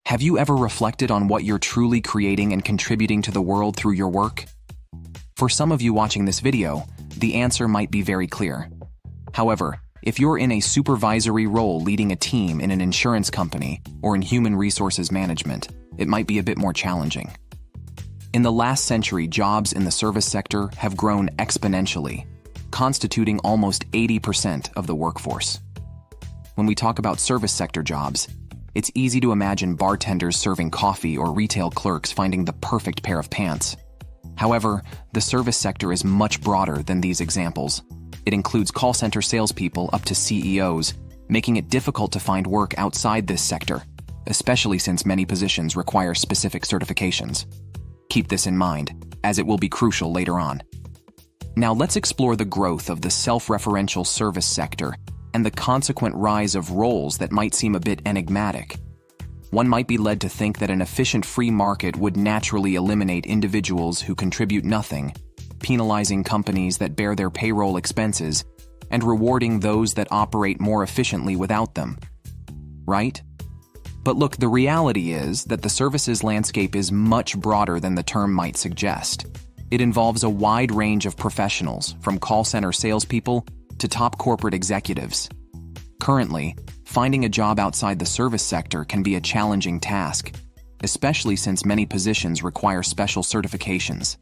Have you ever reflected on what you're truly creating and contributing to the world through your work? For some of you watching this video, the answer might be very clear. However, if you're in a supervisory role leading a team in an insurance company or in human resources management, it might be a bit more challenging. In the last century, jobs in the service sector have grown exponentially, constituting almost 80% of the workforce. When we talk about service sector jobs, it's easy to imagine bartenders serving coffee or retail clerks finding the perfect pair of pants. However, the service sector is much broader than these examples. It includes call center salespeople up to CEOs, making it difficult to find work outside this sector, especially since many positions require specific certifications. Keep this in mind, as it will be crucial later on. Now let's explore the growth of the self-referential service sector and the consequent rise of roles that might seem a bit enigmatic. One might be led to think that an efficient free market would naturally eliminate individuals who contribute nothing, penalizing companies that bear their payroll expenses, and rewarding those that operate more efficiently without them. Right? But look, the reality is that the services landscape is much broader than the term might suggest. It involves a wide range of professionals, from call center salespeople to top corporate executives. Currently, finding a job outside the service sector can be a challenging task, especially since many positions require special certifications.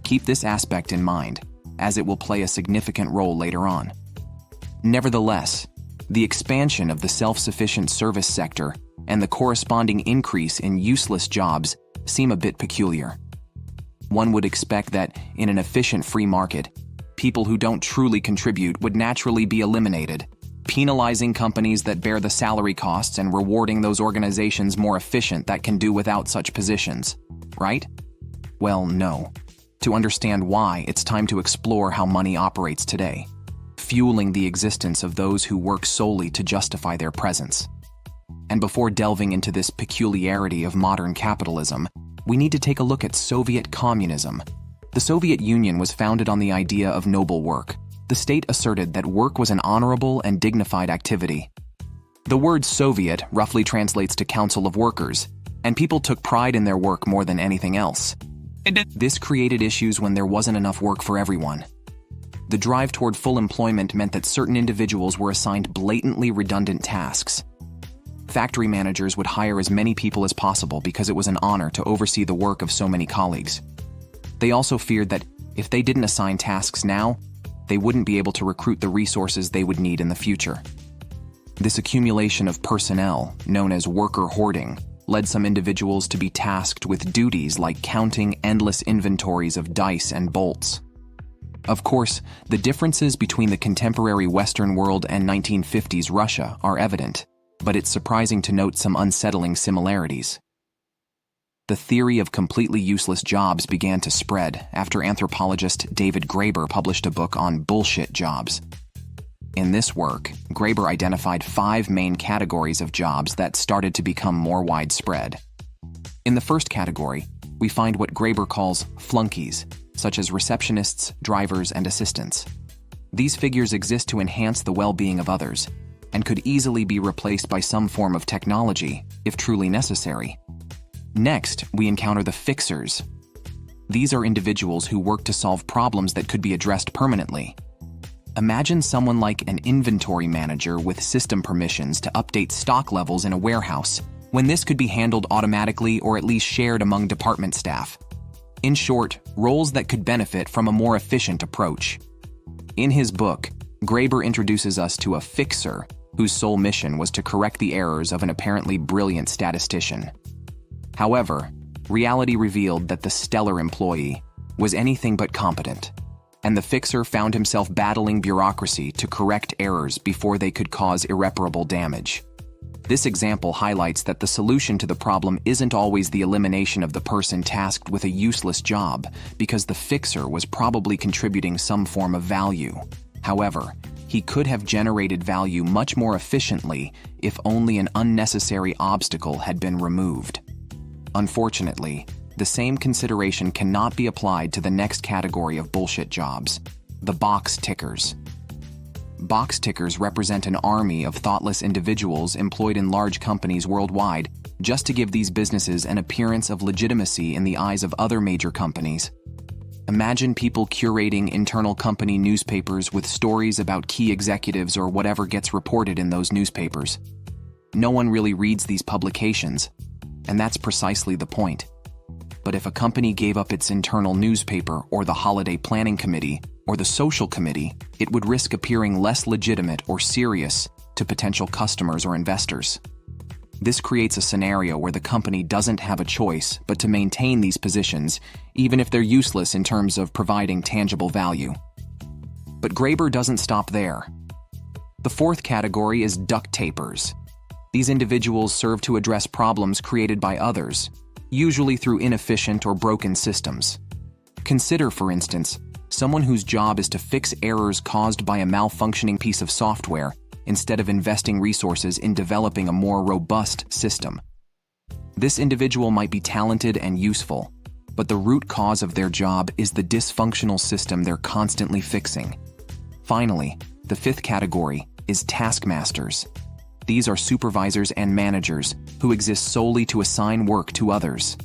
Keep this aspect in mind, as it will play a significant role later on. Nevertheless, the expansion of the self-sufficient service sector and the corresponding increase in useless jobs seem a bit peculiar. One would expect that, in an efficient free market, people who don't truly contribute would naturally be eliminated, penalizing companies that bear the salary costs and rewarding those organizations more efficient that can do without such positions, right? Well, no. To understand why, it's time to explore how money operates today, fueling the existence of those who work solely to justify their presence. And before delving into this peculiarity of modern capitalism, we need to take a look at Soviet communism. The Soviet Union was founded on the idea of noble work. The state asserted that work was an honorable and dignified activity. The word Soviet roughly translates to Council of Workers, and people took pride in their work more than anything else. This created issues when there wasn't enough work for everyone. The drive toward full employment meant that certain individuals were assigned blatantly redundant tasks. Factory managers would hire as many people as possible because it was an honor to oversee the work of so many colleagues. They also feared that if they didn't assign tasks now, they wouldn't be able to recruit the resources they would need in the future. This accumulation of personnel, known as worker hoarding, led some individuals to be tasked with duties like counting endless inventories of dice and bolts. Of course, the differences between the contemporary Western world and 1950s Russia are evident, but it's surprising to note some unsettling similarities. The theory of completely useless jobs began to spread after anthropologist David Graeber published a book on bullshit jobs. In this work, Graeber identified 5 main categories of jobs that started to become more widespread. In the first category, we find what Graeber calls flunkies, such as receptionists, drivers, and assistants. These figures exist to enhance the well-being of others, and could easily be replaced by some form of technology, if truly necessary. Next, we encounter the fixers. These are individuals who work to solve problems that could be addressed permanently. Imagine someone like an inventory manager with system permissions to update stock levels in a warehouse, when this could be handled automatically or at least shared among department staff. In short, roles that could benefit from a more efficient approach. In his book, Graeber introduces us to a fixer whose sole mission was to correct the errors of an apparently brilliant statistician. However, reality revealed that the stellar employee was anything but competent, and the fixer found himself battling bureaucracy to correct errors before they could cause irreparable damage. This example highlights that the solution to the problem isn't always the elimination of the person tasked with a useless job, because the fixer was probably contributing some form of value. However, he could have generated value much more efficiently if only an unnecessary obstacle had been removed. Unfortunately, the same consideration cannot be applied to the next category of bullshit jobs, the box tickers. box tickers represent an army of thoughtless individuals employed in large companies worldwide just to give these businesses an appearance of legitimacy in the eyes of other major companies. Imagine people curating internal company newspapers with stories about key executives or whatever gets reported in those newspapers. No one really reads these publications, and that's precisely the point. But if a company gave up its internal newspaper or the holiday planning committee or the social committee, it would risk appearing less legitimate or serious to potential customers or investors. This creates a scenario where the company doesn't have a choice but to maintain these positions, even if they're useless in terms of providing tangible value. But Graeber doesn't stop there. The fourth category is duct tapers. These individuals serve to address problems created by others, usually through inefficient or broken systems. Consider, for instance, someone whose job is to fix errors caused by a malfunctioning piece of software instead of investing resources in developing a more robust system. This individual might be talented and useful, but the root cause of their job is the dysfunctional system they're constantly fixing. Finally, the fifth category is taskmasters. These are supervisors and managers who exist solely to assign work to others.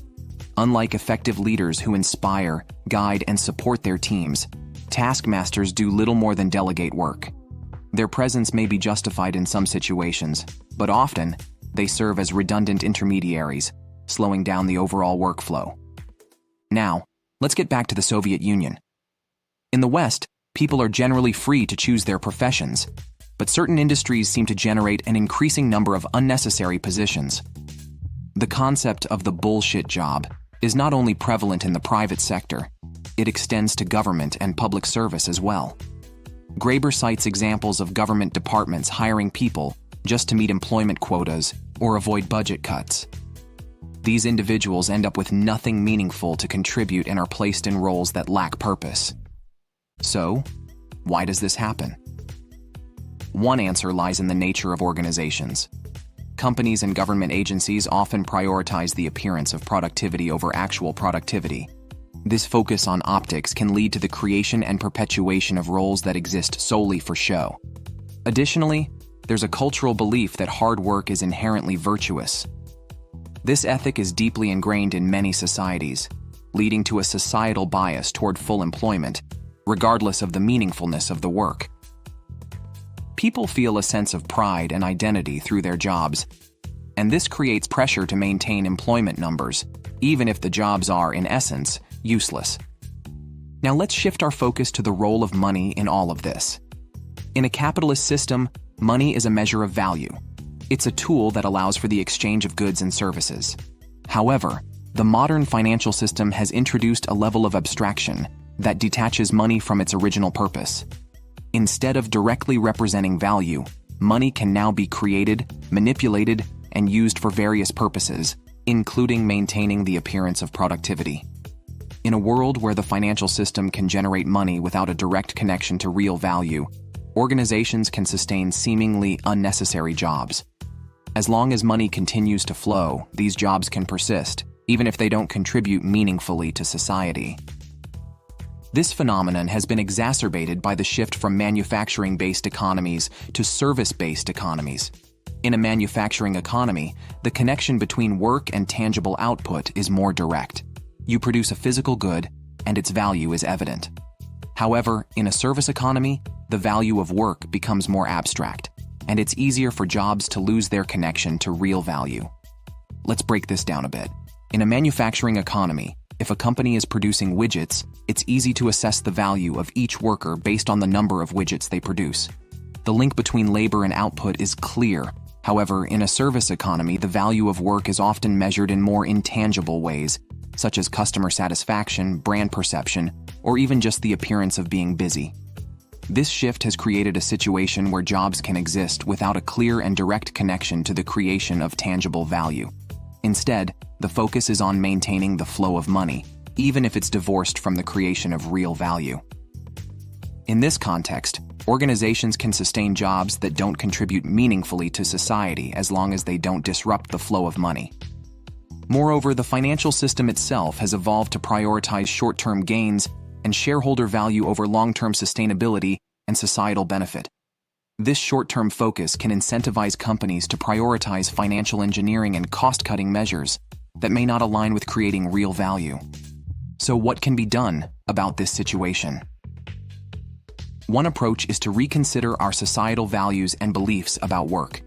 Unlike effective leaders who inspire, guide, and support their teams, taskmasters do little more than delegate work. Their presence may be justified in some situations, but often they serve as redundant intermediaries, slowing down the overall workflow. Now, let's get back to the Soviet Union. In the West, people are generally free to choose their professions, but certain industries seem to generate an increasing number of unnecessary positions. The concept of the bullshit job is not only prevalent in the private sector, it extends to government and public service as well. Graeber cites examples of government departments hiring people just to meet employment quotas or avoid budget cuts. These individuals end up with nothing meaningful to contribute and are placed in roles that lack purpose. So, why does this happen? One answer lies in the nature of organizations. Companies and government agencies often prioritize the appearance of productivity over actual productivity. This focus on optics can lead to the creation and perpetuation of roles that exist solely for show. Additionally, there's a cultural belief that hard work is inherently virtuous. This ethic is deeply ingrained in many societies, leading to a societal bias toward full employment, regardless of the meaningfulness of the work. People feel a sense of pride and identity through their jobs, and this creates pressure to maintain employment numbers, even if the jobs are, in essence, useless. Now let's shift our focus to the role of money in all of this. In a capitalist system, money is a measure of value. It's a tool that allows for the exchange of goods and services. However, the modern financial system has introduced a level of abstraction that detaches money from its original purpose. Instead of directly representing value, money can now be created, manipulated, and used for various purposes, including maintaining the appearance of productivity. In a world where the financial system can generate money without a direct connection to real value, organizations can sustain seemingly unnecessary jobs. As long as money continues to flow, these jobs can persist, even if they don't contribute meaningfully to society. This phenomenon has been exacerbated by the shift from manufacturing-based economies to service-based economies. In a manufacturing economy, the connection between work and tangible output is more direct. You produce a physical good, and its value is evident. However, in a service economy, the value of work becomes more abstract, and it's easier for jobs to lose their connection to real value. Let's break this down a bit. In a manufacturing economy, if a company is producing widgets, it's easy to assess the value of each worker based on the number of widgets they produce. The link between labor and output is clear. However, in a service economy, the value of work is often measured in more intangible ways, such as customer satisfaction, brand perception, or even just the appearance of being busy. This shift has created a situation where jobs can exist without a clear and direct connection to the creation of tangible value. Instead, the focus is on maintaining the flow of money, even if it's divorced from the creation of real value. In this context, organizations can sustain jobs that don't contribute meaningfully to society as long as they don't disrupt the flow of money. Moreover, the financial system itself has evolved to prioritize short-term gains and shareholder value over long-term sustainability and societal benefit. This short-term focus can incentivize companies to prioritize financial engineering and cost-cutting measures that may not align with creating real value. So what can be done about this situation? One approach is to reconsider our societal values and beliefs about work.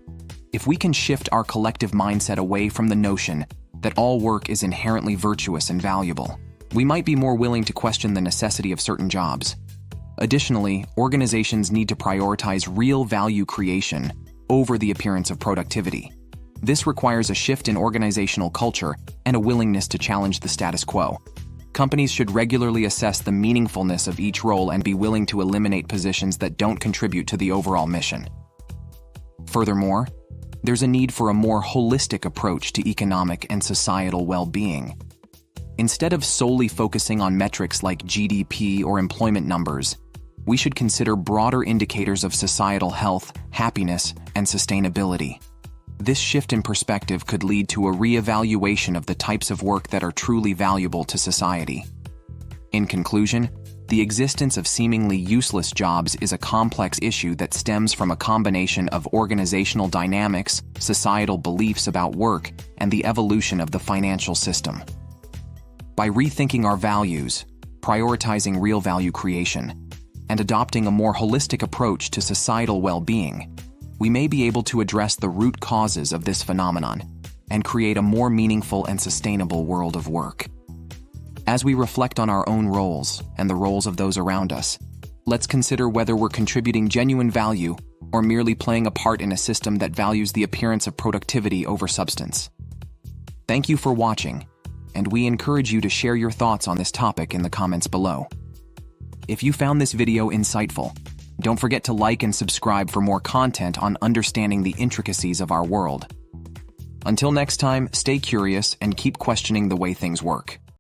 If we can shift our collective mindset away from the notion that all work is inherently virtuous and valuable, we might be more willing to question the necessity of certain jobs. Additionally, organizations need to prioritize real value creation over the appearance of productivity. This requires a shift in organizational culture and a willingness to challenge the status quo. Companies should regularly assess the meaningfulness of each role and be willing to eliminate positions that don't contribute to the overall mission. Furthermore, there's a need for a more holistic approach to economic and societal well-being. Instead of solely focusing on metrics like GDP or employment numbers, we should consider broader indicators of societal health, happiness, and sustainability. This shift in perspective could lead to a re-evaluation of the types of work that are truly valuable to society. In conclusion, the existence of seemingly useless jobs is a complex issue that stems from a combination of organizational dynamics, societal beliefs about work, and the evolution of the financial system. By rethinking our values, prioritizing real value creation, and adopting a more holistic approach to societal well-being, we may be able to address the root causes of this phenomenon and create a more meaningful and sustainable world of work. As we reflect on our own roles and the roles of those around us, let's consider whether we're contributing genuine value or merely playing a part in a system that values the appearance of productivity over substance. Thank you for watching, and we encourage you to share your thoughts on this topic in the comments below. If you found this video insightful, don't forget to like and subscribe for more content on understanding the intricacies of our world. Until next time, stay curious and keep questioning the way things work.